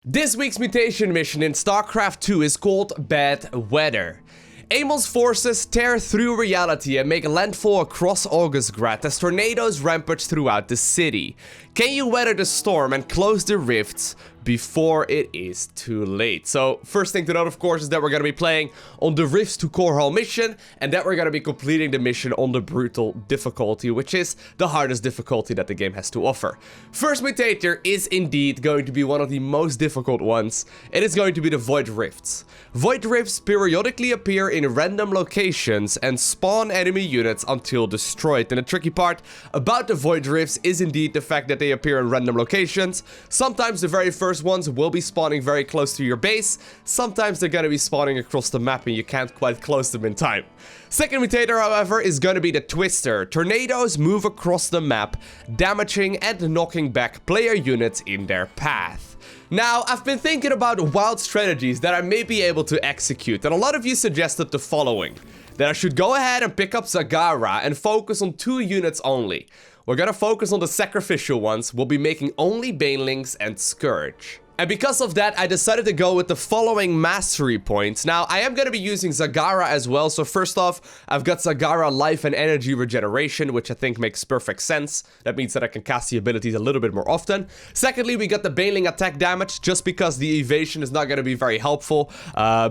This week's mutation mission in StarCraft 2 is called Bad Weather. Amon's forces tear through reality and make landfall across Augustgrad as tornadoes rampage throughout the city. Can you weather the storm and close the rifts before it is too late? So, first thing to note, of course, is that we're going to be playing on the Rifts to Core Hall mission, and that we're going to be completing the mission on the brutal difficulty, which is the hardest difficulty that the game has to offer. First mutator is indeed going to be one of the most difficult ones. It is going to be the Void Rifts. Void Rifts periodically appear in random locations and spawn enemy units until destroyed. And the tricky part about the Void Rifts is indeed the fact that they appear in random locations. Sometimes the very first ones will be spawning very close to your base. Sometimes they're going to be spawning across the map and you can't quite close them in time. Second mutator, however, is going to be the Twister. Tornadoes move across the map, damaging and knocking back player units in their path. Now, I've been thinking about wild strategies that I may be able to execute, and a lot of you suggested the following: that I should go ahead and pick up Zagara and focus on 2 units only. We're gonna focus on the sacrificial ones. We'll be making only Banelings and Scourge. And because of that, I decided to go with the following mastery points. Now, I am going to be using Zagara as well. So first off, I've got Zagara life and energy regeneration, which I think makes perfect sense. That means that I can cast the abilities a little bit more often. Secondly, we got the Baneling attack damage, just because the evasion is not going to be very helpful.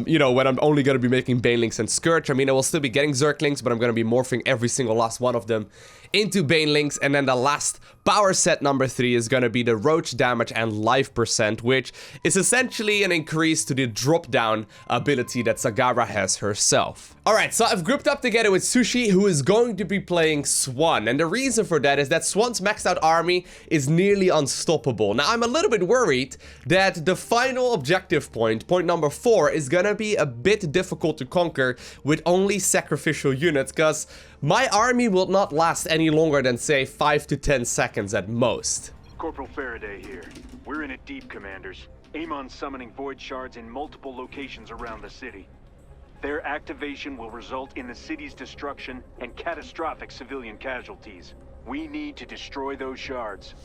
You know, when I'm only going to be making Banelings and Scourge. I mean, I will still be getting Zerglings, but I'm going to be morphing every single last one of them into Banelings. And then the last power set number 3 is going to be the roach damage and life percent, which is essentially an increase to the drop down ability that Zagara has herself. Alright, so I've grouped up together with Sushi, who is going to be playing Swan, and the reason for that is that Swan's maxed out army is nearly unstoppable. Now, I'm a little bit worried that the final objective point number 4, is gonna be a bit difficult to conquer with only sacrificial units, because my army will not last any longer than, say, 5 to 10 seconds at most. Corporal Faraday here. We're in it deep, Commanders. Amon's summoning void shards in multiple locations around the city. Their activation will result in the city's destruction and catastrophic civilian casualties. We need to destroy those shards.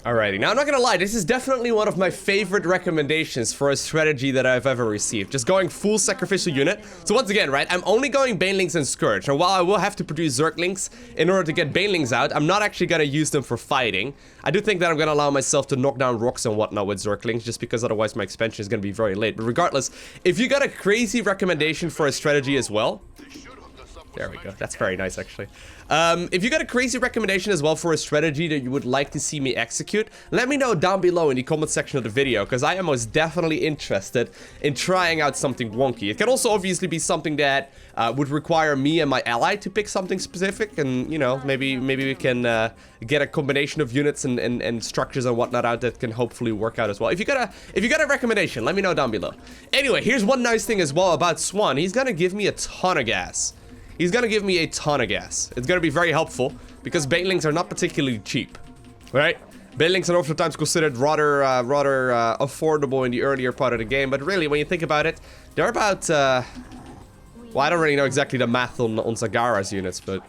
Alrighty, now I'm not gonna lie, this is definitely one of my favorite recommendations for a strategy that I've ever received. Just going full sacrificial unit. So once again, right, I'm only going Banelings and Scourge. And while I will have to produce Zerglings in order to get Banelings out, I'm not actually gonna use them for fighting. I do think that I'm gonna allow myself to knock down rocks and whatnot with Zerglings, just because otherwise my expansion is gonna be very late. But regardless, if you got a crazy recommendation for a strategy as well... There we go. That's very nice, actually. If you got a crazy recommendation as well for a strategy that you would like to see me execute, let me know down below in the comment section of the video, because I am most definitely interested in trying out something wonky. It can also obviously be something that would require me and my ally to pick something specific, and, you know, maybe we can get a combination of units and structures and whatnot out that can hopefully work out as well. If you got a recommendation, let me know down below. Anyway, here's one nice thing as well about Swan. He's gonna give me a ton of gas. He's gonna give me a ton of gas. It's gonna be very helpful, because Banelings are not particularly cheap, right? Banelings are oftentimes considered rather affordable in the earlier part of the game, but really, when you think about it, they're about, well, I don't really know exactly the math on Zagara's units, but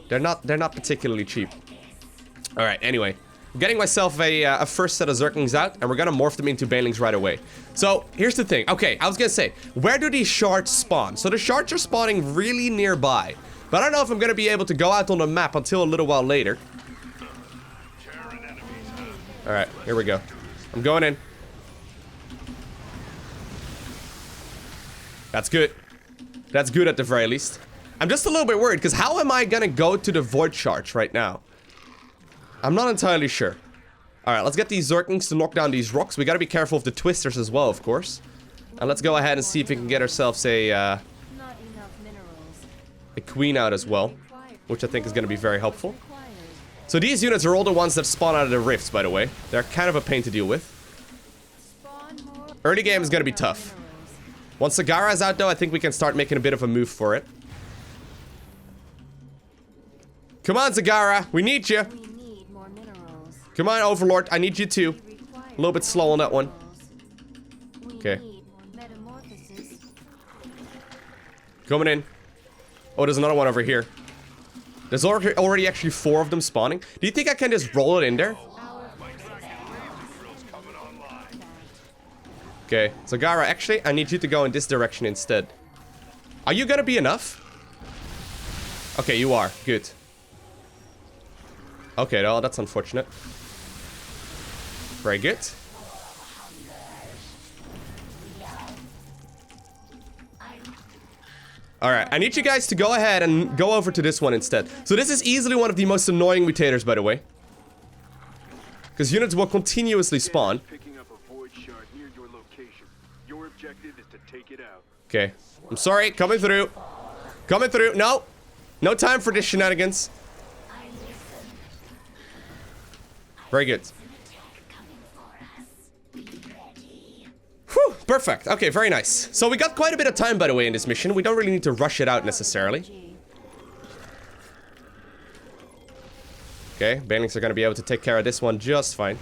they're not particularly cheap. Alright, anyway. I'm getting myself a first set of Zerglings out, and we're gonna morph them into Banelings right away. So, here's the thing. Okay, I was gonna say, where do these shards spawn? So the shards are spawning really nearby, but I don't know if I'm gonna be able to go out on the map until a little while later. Alright, here we go. I'm going in. That's good. That's good at the very least. I'm just a little bit worried, because how am I gonna go to the void shards right now? I'm not entirely sure. Alright, let's get these Zerglings to knock down these rocks. We gotta be careful of the Twisters as well, of course. And let's go ahead and see if we can get ourselves a queen out as well, which I think is gonna be very helpful. So these units are all the ones that spawn out of the rifts, by the way. They're kind of a pain to deal with. Early game is gonna be tough. Once Zagara is out, though, I think we can start making a bit of a move for it. Come on, Zagara, we need you. Come on, Overlord, I need you too. A little bit slow on that one. Okay. Coming in. Oh, there's another one over here. There's already actually 4 of them spawning. Do you think I can just roll it in there? Okay, Zagara, actually, I need you to go in this direction instead. Are you gonna be enough? Okay, you are. Good. Okay, well, that's unfortunate. Very good. Alright, I need you guys to go ahead and go over to this one instead. So this is easily one of the most annoying mutators, by the way. Because units will continuously spawn. Okay. I'm sorry, coming through. Coming through. No. No time for this shenanigans. Very good. Whew, perfect. Okay, very nice. So we got quite a bit of time, by the way, in this mission. We don't really need to rush it out necessarily. Okay, Banelings are gonna be able to take care of this one just fine.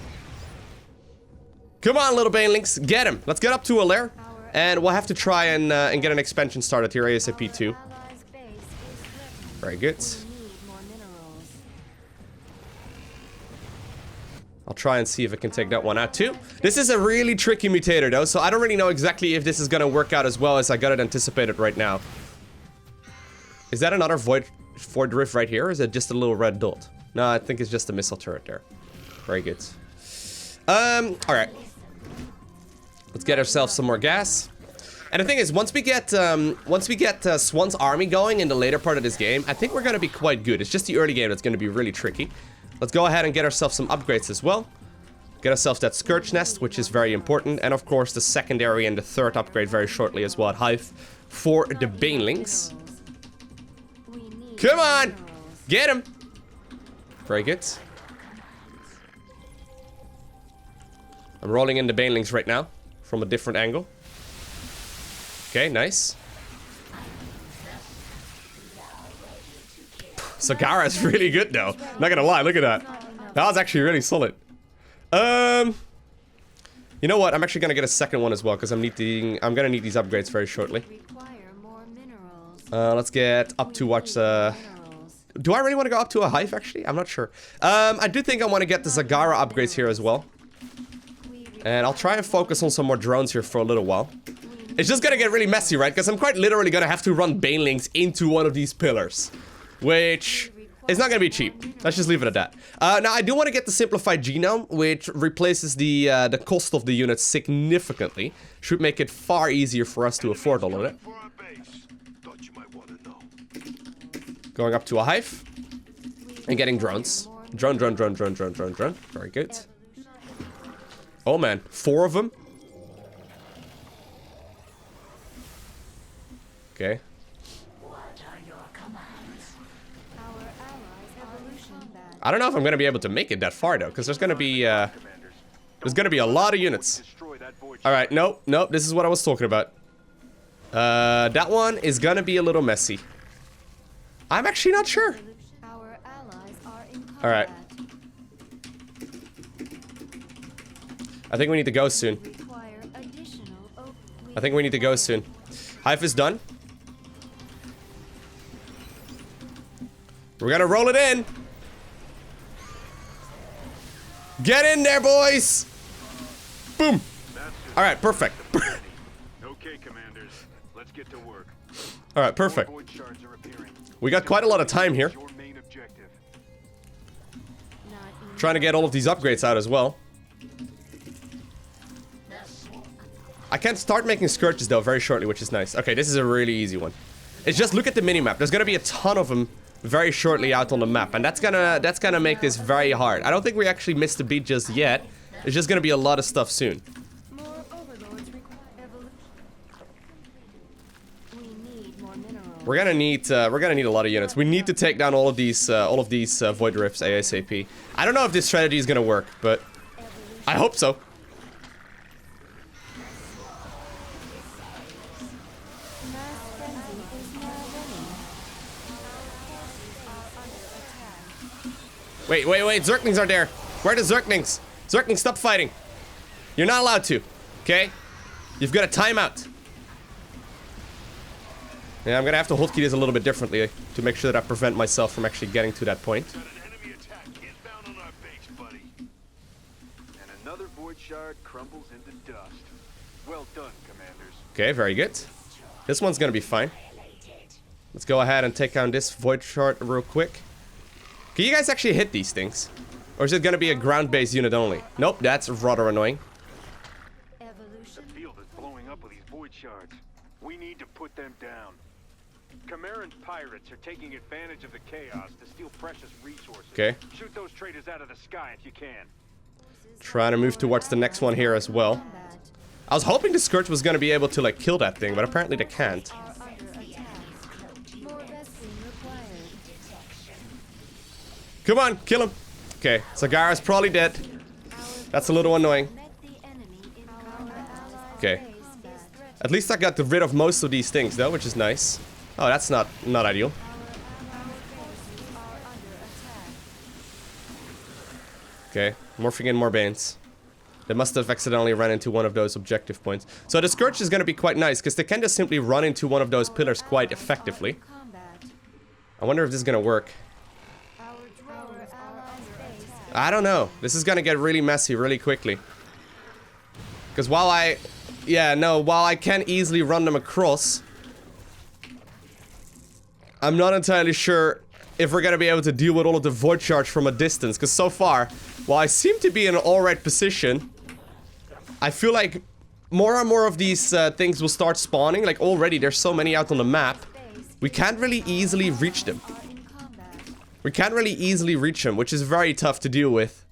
Come on, little Banelings, get him. Let's get up to a lair, and we'll have to try and get an expansion started here ASAP too. Very good. I'll try and see if I can take that one out too. This is a really tricky mutator though, so I don't really know exactly if this is gonna work out as well as I got it anticipated right now. Is that another void rift right here, or is it just a little red dot? No, I think it's just a missile turret there. Very good. Alright. Let's get ourselves some more gas. And the thing is, once we get Swan's army going in the later part of this game, I think we're gonna be quite good. It's just the early game that's gonna be really tricky. Let's go ahead and get ourselves some upgrades as well. Get ourselves that Scourge nest, which is very important. And of course, the secondary and the third upgrade very shortly as well at Hive for the Banelings. Come on! Get him! Very good. I'm rolling in the Banelings right now from a different angle. Okay, nice. Zagara is really good though. Not gonna lie, look at that. That was actually really solid. You know what? I'm actually gonna get a second one as well because I'm gonna need these upgrades very shortly. Let's get up to what's do I really want to go up to a Hive actually? I'm not sure. I do think I want to get the Zagara upgrades here as well. And I'll try and focus on some more drones here for a little while. It's just gonna get really messy, right? Because I'm quite literally gonna have to run Banelings into one of these pillars. Which is not gonna be cheap. Let's just leave it at that. Now, I do want to get the simplified genome, which replaces the cost of the units significantly. Should make it far easier for us to afford all of it. Going up to a Hive. And getting drones. Drone. Very good. Oh man, 4 of them. Okay. I don't know if I'm gonna be able to make it that far though, because there's gonna be a lot of units. All right, nope, this is what I was talking about. That one is gonna be a little messy. I'm actually not sure. All right. I think we need to go soon. Hive is done. We're gonna roll it in. Get in there, boys! Boom! Alright, perfect. Okay, commanders. Let's get to work. Alright, perfect. We got quite a lot of time here. Trying to get all of these upgrades out as well. I can start making Scourges though very shortly, which is nice. Okay, this is a really easy one. It's just look at the minimap. There's gonna be a ton of them very shortly out on the map, and that's gonna make this very hard. I don't think we actually missed a beat just yet. There's just gonna be a lot of stuff soon. We're gonna need a lot of units. We need to take down all of these void rifts ASAP. I don't know if this strategy is gonna work, but I hope so. Wait, Zerglings are there. Where are the Zerglings? Zerglings, stop fighting. You're not allowed to, okay? You've got a timeout. Yeah, I'm gonna have to hotkey this a little bit differently to make sure that I prevent myself from actually getting to that point. And another void shard crumbles into dust. Well done, commanders. Okay, very good. This one's gonna be fine. Let's go ahead and take down this void shard real quick. Can you guys actually hit these things? Or is it gonna be a ground-based unit only? Nope, that's rather annoying. The field is blowing up with these void shards. We need to put them down. Cameron's pirates are taking advantage of the chaos to steal precious resources. Okay. Shoot those traitors out of the sky if you can. Trying to move towards the next one here as well. I was hoping the Scourge was gonna be able to like kill that thing, but apparently they can't. Come on, kill him. Okay, Zagara's probably dead. That's a little annoying. Okay. At least I got rid of most of these things though, which is nice. Oh, that's not ideal. Okay, morphing in more Banes. They must have accidentally run into one of those objective points. So the Scourge is gonna be quite nice, because they can just simply run into one of those pillars quite effectively. I wonder if this is gonna work. I don't know. This is gonna get really messy really quickly. Because while I can easily run them across, I'm not entirely sure if we're gonna be able to deal with all of the void charge from a distance. Because so far, while I seem to be in an alright position, I feel like more and more of these things will start spawning. Like already, there's so many out on the map. We can't really easily reach them. We can't really easily reach them, which is very tough to deal with.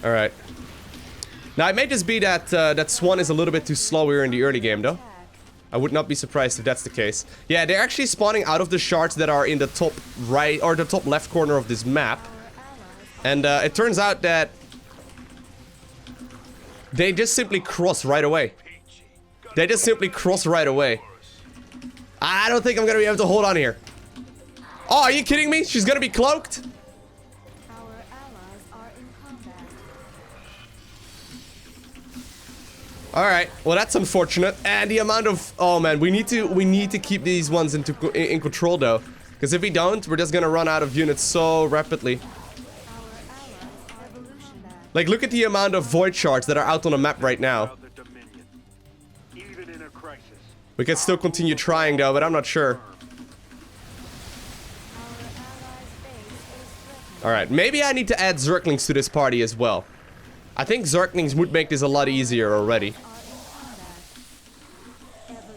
Alright. Now, it may just be that that Swan is a little bit too slow here in the early game, though. I would not be surprised if that's the case. Yeah, they're actually spawning out of the shards that are in the top right, or the top left corner of this map. And it turns out that they just simply cross right away. They just simply cross right away. I don't think I'm gonna be able to hold on here. Oh, are you kidding me? She's gonna be cloaked? Alright, well that's unfortunate. And the amount of... Oh man, we need to keep these ones in control though. Because if we don't, we're just gonna run out of units so rapidly. Like, look at the amount of void shards that are out on the map right now. We can still continue trying though, but I'm not sure. Alright, maybe I need to add Zerglings to this party as well. I think Zerglings would make this a lot easier already.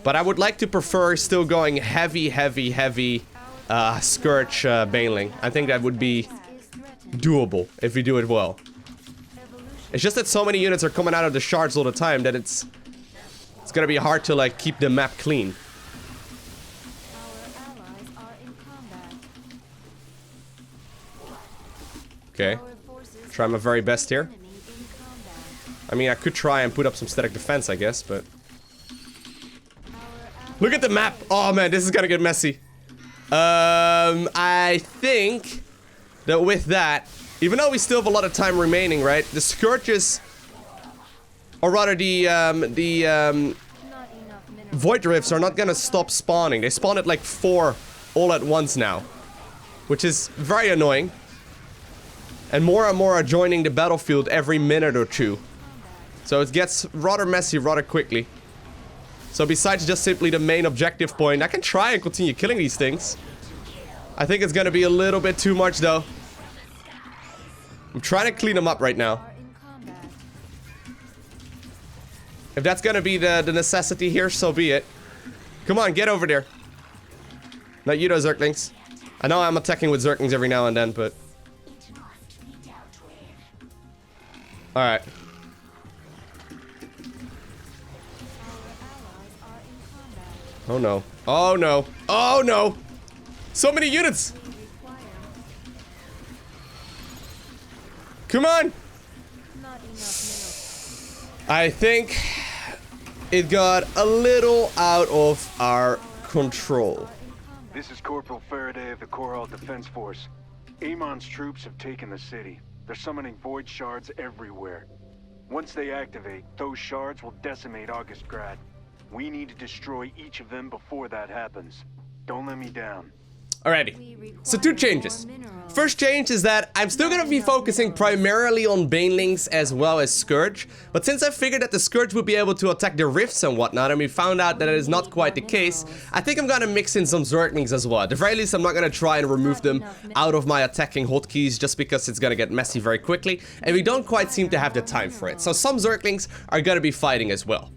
But I would like to prefer still going heavy Scourge Baneling. I think that would be doable if we do it well. It's just that so many units are coming out of the shards all the time that it's gonna be hard to like keep the map clean. Okay. Try my very best here. I mean, I could try and put up some static defense, I guess, but... Look at the map! Oh man, this is gonna get messy. I think that with that, even though we still have a lot of time remaining, right? The Scourges, or rather the Void Rifts are not gonna stop spawning. They spawn at like 4 all at once now, which is very annoying. And more are joining the battlefield every minute or two. So it gets rather messy rather quickly. So besides just simply the main objective point, I can try and continue killing these things. I think it's gonna be a little bit too much though. I'm trying to clean them up right now. If that's gonna be the necessity here, so be it. Come on, get over there. Not you, those Zerglings. I know I'm attacking with Zerglings every now and then, but... Alright. Oh no. Oh no. Oh no! So many units! Come on! I think it got a little out of our control. This is Corporal Faraday of the Coral Defense Force. Amon's troops have taken the city. They're summoning void shards everywhere. Once they activate, those shards will decimate Augustgrad. We need to destroy each of them before that happens. Don't let me down. Alrighty, so 2 changes. First change is that I'm still gonna be focusing primarily on Banelings as well as Scourge, but since I figured that the Scourge would be able to attack the rifts and whatnot, and we found out that it is not quite the case, I think I'm gonna mix in some Zerglings as well. At the very least, I'm not gonna try and remove them out of my attacking hotkeys just because it's gonna get messy very quickly, and we don't quite seem to have the time for it. So some Zerglings are gonna be fighting as well.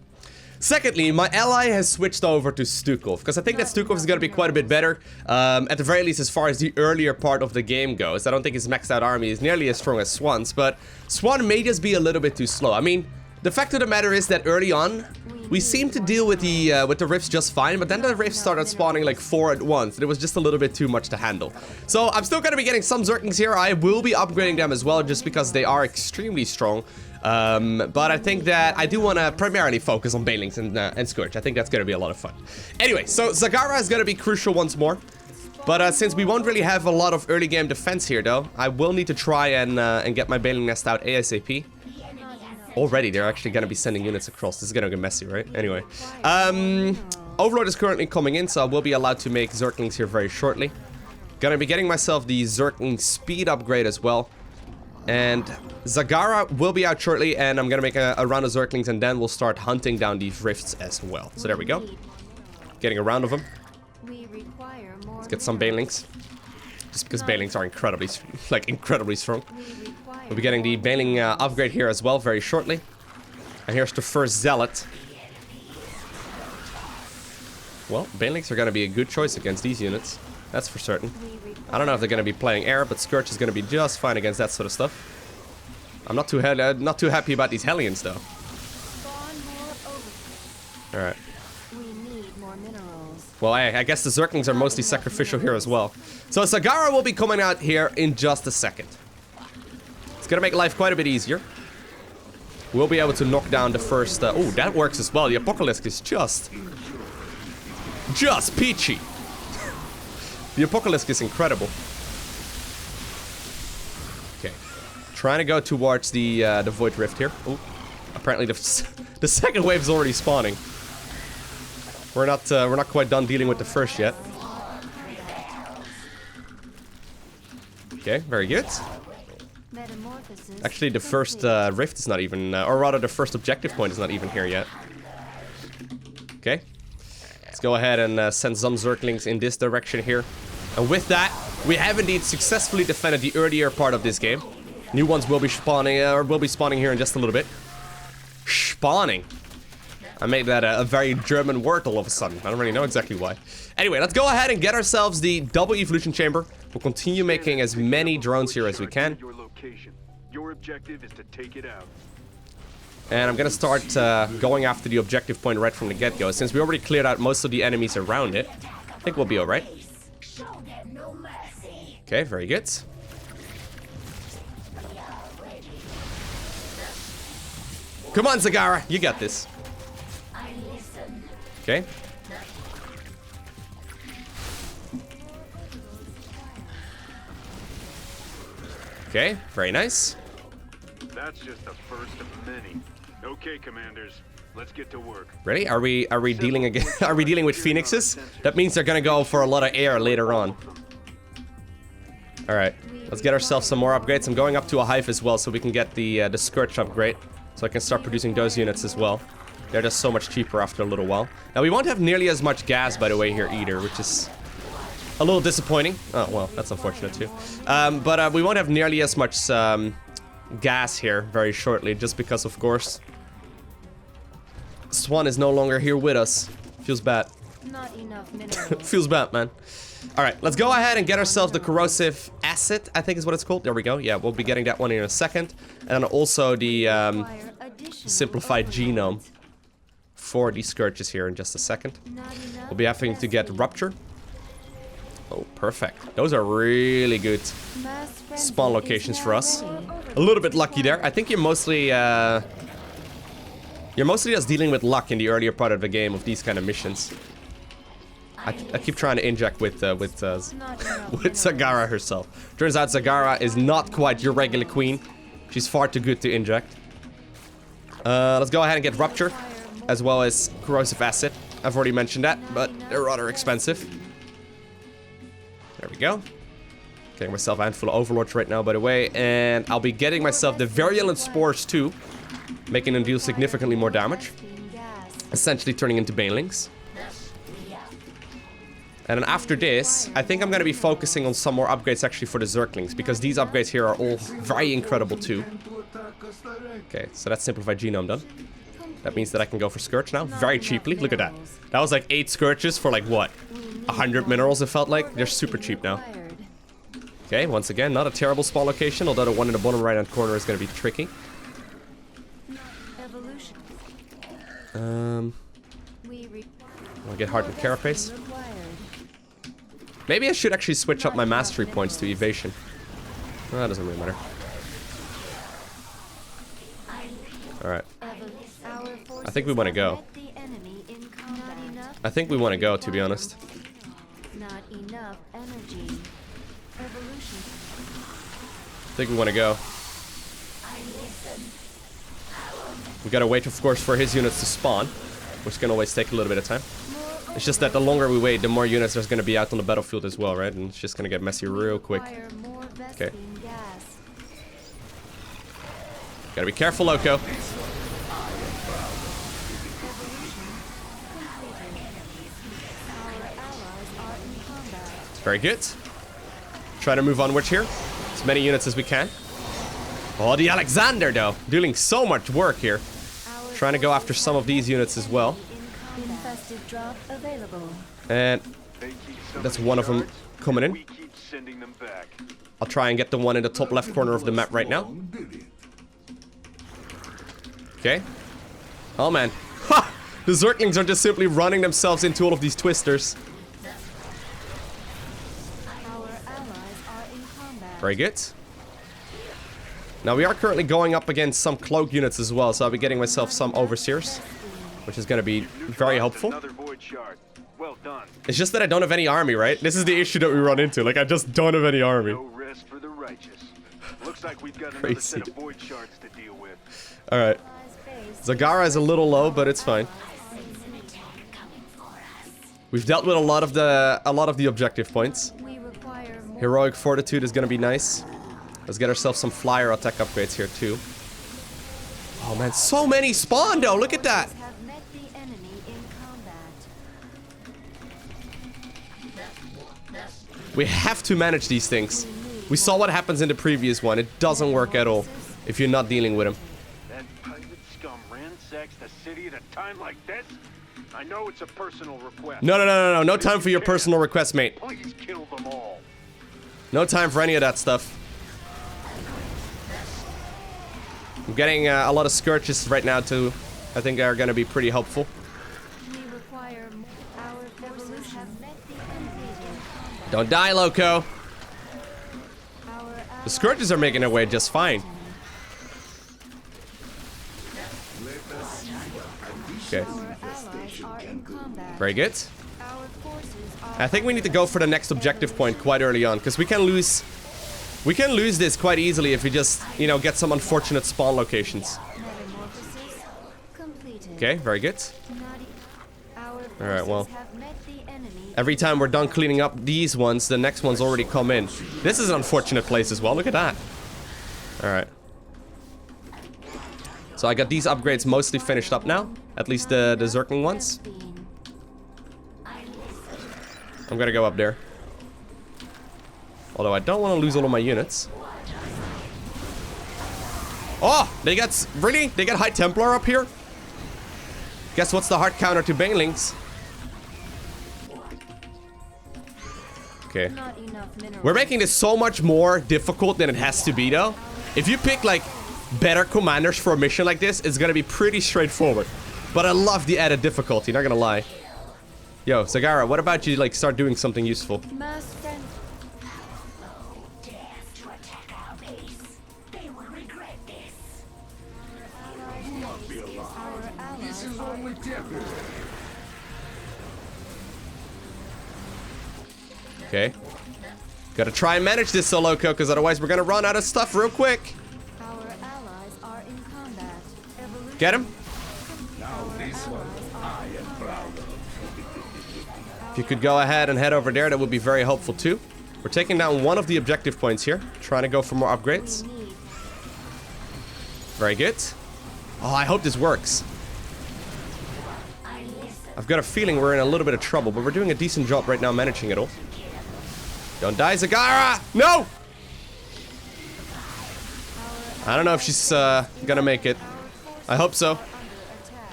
Secondly, my ally has switched over to Stukov, because I think that Stukov is going to be quite a bit better, at the very least as far as the earlier part of the game goes. I don't think his maxed out army is nearly as strong as Swan's, but Swan may just be a little bit too slow. I mean, the fact of the matter is that early on, we seemed to deal with the rifts just fine, but then the rifts started spawning like 4 at once, and it was just a little bit too much to handle. So I'm still going to be getting some Zerglings here. I will be upgrading them as well, just because they are extremely strong. But I think that I do want to primarily focus on Banelings and Scourge. I think that's going to be a lot of fun. Anyway, so Zagara is going to be crucial once more. But since we won't really have a lot of early game defense here, though, I will need to try and get my Baneling nest out ASAP. Already, they're actually going to be sending units across. This is going to get messy, right? Anyway. Overlord is currently coming in, so I will be allowed to make Zerglings here very shortly. Gonna be getting myself the Zergling speed upgrade as well. And Zagara will be out shortly, and I'm gonna make a round of Zerglings, and then we'll start hunting down these rifts as well. So there we go. Getting a round of them. Let's get some Banelings. Just because Banelings are incredibly strong. We'll be getting the Baneling upgrade here as well very shortly. And here's the first Zealot. Well, Banelings are gonna be a good choice against these units. That's for certain. I don't know if they're going to be playing air, but Scourge is going to be just fine against that sort of stuff. I'm not too happy about these Hellions, though. Alright. Well, I guess the Zerglings are mostly sacrificial here as well. So Zagara will be coming out here in just a second. It's going to make life quite a bit easier. We'll be able to knock down the first... oh, that works as well. The Apocalypse is just peachy. The Apocalypse is incredible. Okay, trying to go towards the Void Rift here. Oh, apparently the second wave is already spawning. We're not quite done dealing with the first yet. Okay, very good. Actually, the first rift is not even, or rather, the first objective point is not even here yet. Okay. Let's go ahead and send some Zerglings in this direction here. And with that, we have indeed successfully defended the earlier part of this game. New ones will be spawning, here in just a little bit. Spawning. I made that a very German word all of a sudden. I don't really know exactly why. Anyway, let's go ahead and get ourselves the double evolution chamber. We'll continue making as many drones here as we can. Your objective is to take it out. And I'm gonna start going after the objective point right from the get-go. Since we already cleared out most of the enemies around it, I think we'll be alright. Okay, very good. Come on, Zagara, you got this. Okay. Okay, very nice. That's just the first of many. Okay, commanders, let's get to work. Ready? Are we dealing again? Are we dealing with phoenixes? That means they're gonna go for a lot of air later on. All right, let's get ourselves some more upgrades. I'm going up to a hive as well, so we can get the Scourge upgrade, so I can start producing those units as well. They're just so much cheaper after a little while. Now we won't have nearly as much gas, by the way, here either, which is a little disappointing. Oh well, that's unfortunate too. But we won't have nearly as much gas here very shortly, just because, of course, Swan is no longer here with us. Feels bad. Not enough minerals. Feels bad, man. All right, let's go ahead and get ourselves the corrosive acid, I think is what it's called. There we go. Yeah, we'll be getting that one in a second. And then also the simplified genome for these Scourges here in just a second. We'll be having to get Rupture. Oh, perfect. Those are really good spawn locations for us. A little bit lucky there. I think you're mostly just dealing with luck in the earlier part of the game of these kind of missions. I keep trying to inject with Zagara herself. Turns out Zagara is not quite your regular queen. She's far too good to inject. Let's go ahead and get Rupture, as well as Corrosive Acid. I've already mentioned that, but they're rather expensive. There we go. Getting myself a handful of overlords right now, by the way. And I'll be getting myself the virulent spores too. Making them deal significantly more damage. Essentially turning into banelings. And then after this, I think I'm going to be focusing on some more upgrades actually for the Zerglings. Because these upgrades here are all very incredible too. Okay, so that's simplified genome done. That means that I can go for Scourge now, very cheaply. Look at that. That was like 8 Scourges for like, what? 100 minerals, it felt like. They're super cheap now. Okay, once again, not a terrible spawn location, although the one in the bottom right-hand corner is going to be tricky. I'll get hardened carapace. Maybe I should actually switch up my mastery points to evasion. Well, that doesn't really matter. Alright. I think we want to go. I think we want to go, to be honest. Not enough energy. Evolution. I think we want to go. We gotta wait, of course, for his units to spawn, which can always take a little bit of time. It's just that the longer we wait, the more units there's gonna be out on the battlefield as well, right? And it's just gonna get messy real quick. Okay. Gotta be careful, Lowko. Very good. Try to move onwards here. As many units as we can. Oh, the Alexander, though. Doing so much work here. Trying to go after some of these units as well. And that's one of them coming in. I'll try and get the one in the top left corner of the map right now. Okay. Oh, man. Ha! The Zerglings are just simply running themselves into all of these twisters. Very good. Now we are currently going up against some cloak units as well, so I'll be getting myself some overseers, which is going to be very helpful. It's just that I don't have any army, right? This is the issue that we run into. Like, I just don't have any army. Crazy. Alright. Zagara is a little low, but it's fine. We've dealt with a lot of the objective points. Heroic Fortitude is gonna be nice. Let's get ourselves some flyer attack upgrades here too. Oh man, so many spawn though, look at that! We have to manage these things. We saw what happens in the previous one. It doesn't work at all if you're not dealing with them. That pirate scum ransacks the city at a time like this? I know it's a personal request. No. No time for your personal request, mate. Please kill them all. No time for any of that stuff. I'm getting a lot of Scourges right now too. I think are going to be pretty helpful. Don't die, Lowko. The Scourges are making their way just fine. Okay. Very good. I think we need to go for the next objective point quite early on, because we can lose this quite easily if we just, you know, get some unfortunate spawn locations. Okay, very good. Alright, well. Every time we're done cleaning up these ones, the next ones already come in. This is an unfortunate place as well, look at that. Alright. So I got these upgrades mostly finished up now. At least the Zergling ones. I'm gonna go up there. Although I don't want to lose all of my units. Oh! They got... Really? They got High Templar up here? Guess what's the hard counter to Banelings? Okay. We're making this so much more difficult than it has to be, though. If you pick, like, better commanders for a mission like this, it's gonna be pretty straightforward. But I love the added difficulty, not gonna lie. Yo, Zagara, what about you, like, start doing something useful? Okay. Gotta try and manage this, Lowko, because otherwise we're gonna run out of stuff real quick. Our allies are in combat. Get him. If you could go ahead and head over there, that would be very helpful too. We're taking down one of the objective points here. Trying to go for more upgrades. Very good. Oh, I hope this works. I've got a feeling we're in a little bit of trouble, but we're doing a decent job right now managing it all. Don't die, Zagara! No! I don't know if she's gonna make it. I hope so.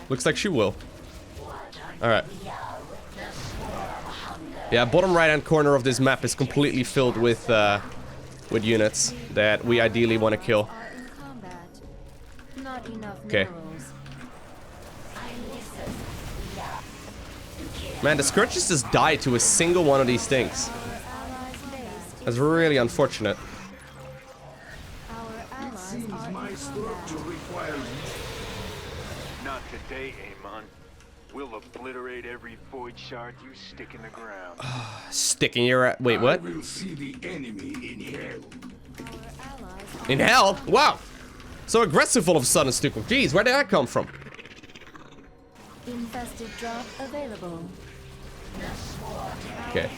Looks like she will. Alright. Yeah, bottom right-hand corner of this map is completely filled with units that we ideally want to kill. Okay. Man, the Scourges just died to a single one of these things. That's really unfortunate. Not today, Amon. We'll obliterate every void shard you stick in the ground. Sticking your... Wait, what? I will see the enemy in hell. In hell? Wow! So aggressive all of a sudden, Stuko. Jeez, where did that come from? Infested drop available. Okay.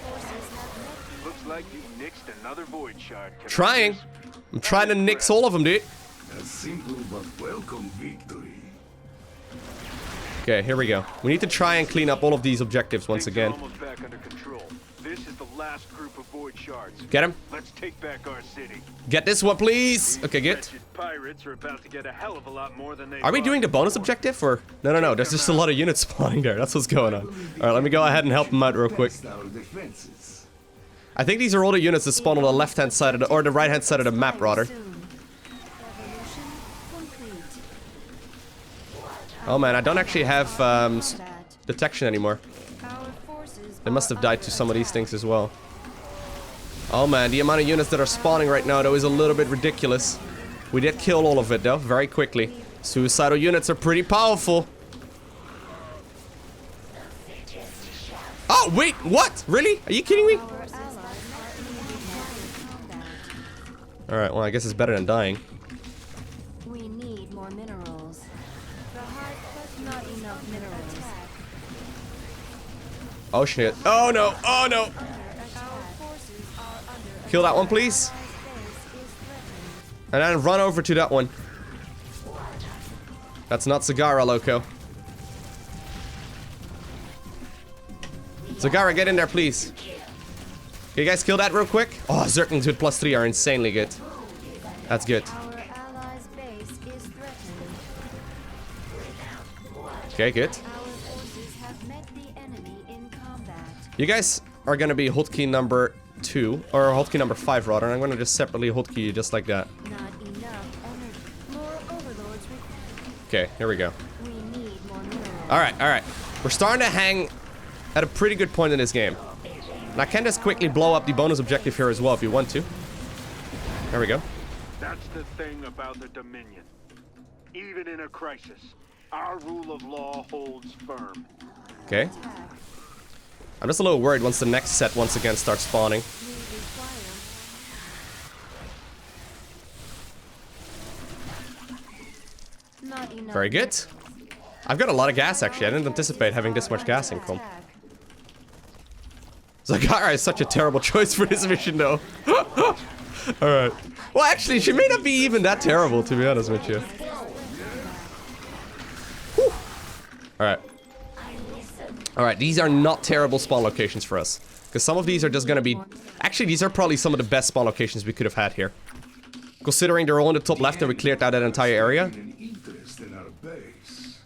Looks like you nixed another void shard. Trying. I'm trying to nix all of them, dude. A simple but welcome victory. Okay, here we go. We need to try and clean up all of these objectives once Things are again. almost back under control. This is the last group of void shards. Get him. Let's take back our city. Get this one, please. Okay, good. Wretched pirates are about to get a hell of a lot more than they Are we doing the bonus objective or... No, no, no. There's just a lot of units spawning there. That's what's going on. Alright, let me go ahead and help them out real quick. Test our defenses. I think these are all the units that spawn on the left-hand side of the... Or the right-hand side of the map, rather. Oh man, I don't actually have detection anymore. They must have died to some of these things as well. Oh man, the amount of units that are spawning right now though is a little bit ridiculous. We did kill all of it though, very quickly. Suicidal units are pretty powerful. Oh wait, what? Really? Are you kidding me? Alright, well I guess it's better than dying. We need more minerals. The hive has not enough minerals. Oh shit. Oh no, oh no! Kill that one, please. And then run over to that one. That's not Zagara, Lowko. Zagara, get in there, please. Can you guys kill that real quick? Oh, Zerglings with +3 are insanely good. That's good. Our allies' base is threatened. Okay, good. Our forces have met the enemy in combat. You guys are gonna be hotkey number 2, or hotkey number 5 rather, and I'm gonna just separately hotkey you just like that. Not enough energy. More overlords required. Okay, here we go. We need more minerals. Alright. We're starting to hang at a pretty good point in this game. And I can just quickly blow up the bonus objective here as well if you want to. There we go. That's the thing about the Dominion. Even in a crisis, our rule of law holds firm. Okay. I'm just a little worried once the next set once again starts spawning. We require not enough. Very good. I've got a lot of gas actually. I didn't anticipate having this much gas income. Zagara is such a terrible choice for this mission though. Alright. Well actually, she may not be even that terrible to be honest with you. Alright. Alright, these are not terrible spawn locations for us. Because some of these are just gonna be... Actually, these are probably some of the best spawn locations we could have had here. Considering they're all in the top left and we cleared out that entire area. An interest in our base.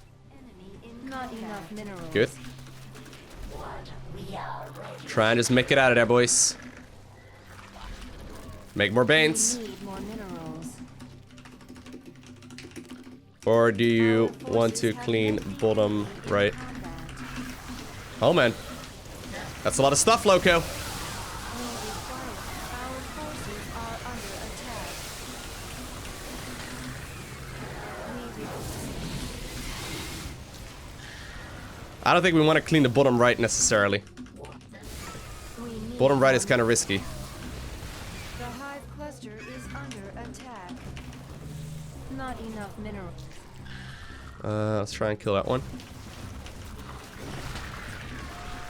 Not enough minerals. Good. Try and just make it out of there, boys. Make more Banes. We need more minerals. Or do you want to clean bottom right? Oh man. That's a lot of stuff, Lowko. Our forces are under attack. I don't think we want to clean the bottom right necessarily. We need Bottom right is kind of risky. The hive cluster is under attack. Not enough minerals. Let's try and kill that one.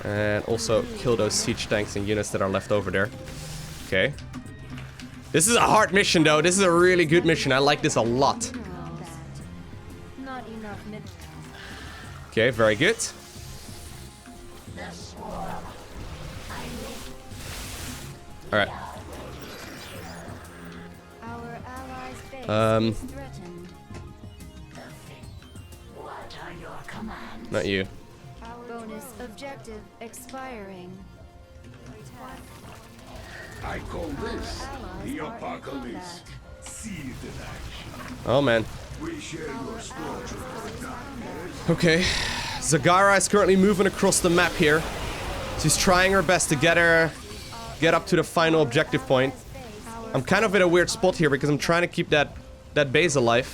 And also kill those siege tanks and units that are left over there. Okay. This is a hard mission, though. This is a really good mission. I like this a lot. Minerals. Not enough minerals. Okay, very good. Alright. Our allies' base is threatened. Not you. Our bonus objective expiring. I call this Allies the are in apocalypse. combat. See it in action. Oh, man. We share your scorch of the darkness. Okay. Zagara is currently moving across the map here. She's trying her best to get up to the final objective point. I'm kind of in a weird spot here because I'm trying to keep that base alive.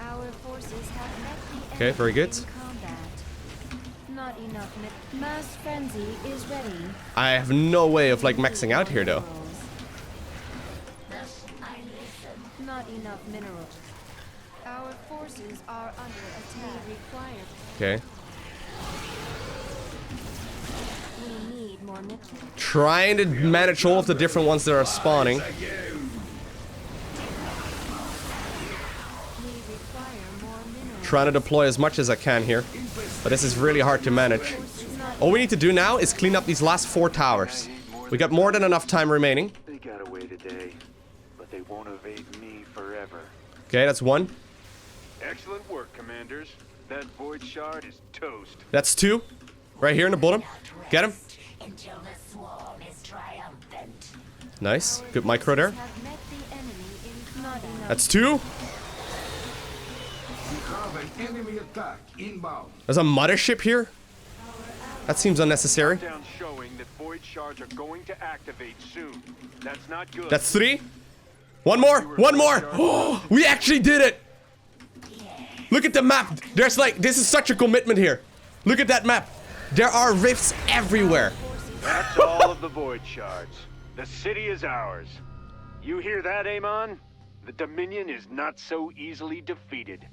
Our forces have met the Okay, very good. enemy in combat. Not enough mass frenzy is ready. I have no way of like maxing out here though. Not enough minerals. Our forces are under attack. We require. Okay. We need more minerals. Trying to manage all of the different ones that are spawning. We require more minerals. Trying to deploy as much as I can here. But this is really hard to manage. All we need to do now is clean up these last 4 towers. We got more than enough time remaining. They got away today, but they won't evade me forever. Okay, that's 1. Excellent work, commanders. That void shard is toast. That's 2. Right here in the bottom. Get him. Until the swarm is triumphant. Nice. Good micro there. Have met the enemy in not enough. That's 2. You have an enemy attack inbound. There's a mothership here. That seems unnecessary. Down showing that void shards are going to activate soon. That's not good. That's 3. One more. One more. Oh, we actually did it. Look at the map. There's like, this is such a commitment here. Look at that map. There are rifts everywhere. That's all of the void shards. The city is ours. You hear that, Amon? The Dominion is not so easily defeated.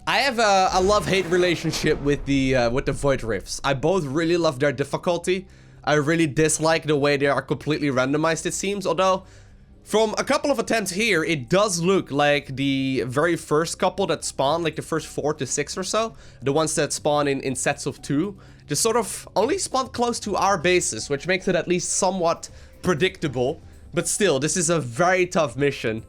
I have a love-hate relationship with the Void Rifts. I both really love their difficulty. I really dislike the way they are completely randomized, it seems. Although, from a couple of attempts here, it does look like the very first couple that spawn, like the first 4 to 6 or so, the ones that spawn in sets of 2, just sort of only spawn close to our bases, which makes it at least somewhat predictable. But still, this is a very tough mission.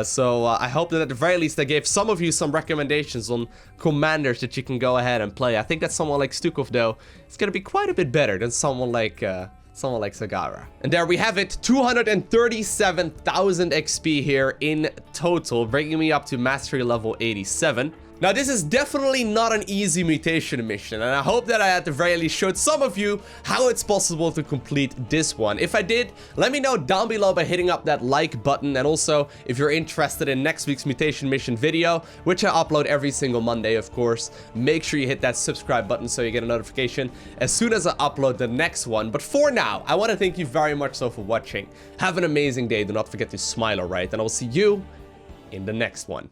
So I hope that at the very least I gave some of you some recommendations on commanders that you can go ahead and play. I think that someone like Stukov, though, is going to be quite a bit better than someone like Zagara. And there we have it, 237,000 XP here in total, bringing me up to mastery level 87. Now, this is definitely not an easy mutation mission, and I hope that I at the very least showed some of you how it's possible to complete this one. If I did, let me know down below by hitting up that like button, and also if you're interested in next week's mutation mission video, which I upload every single Monday, of course, make sure you hit that subscribe button so you get a notification as soon as I upload the next one. But for now, I want to thank you very much so for watching. Have an amazing day. Do not forget to smile, alright? And I'll see you in the next one.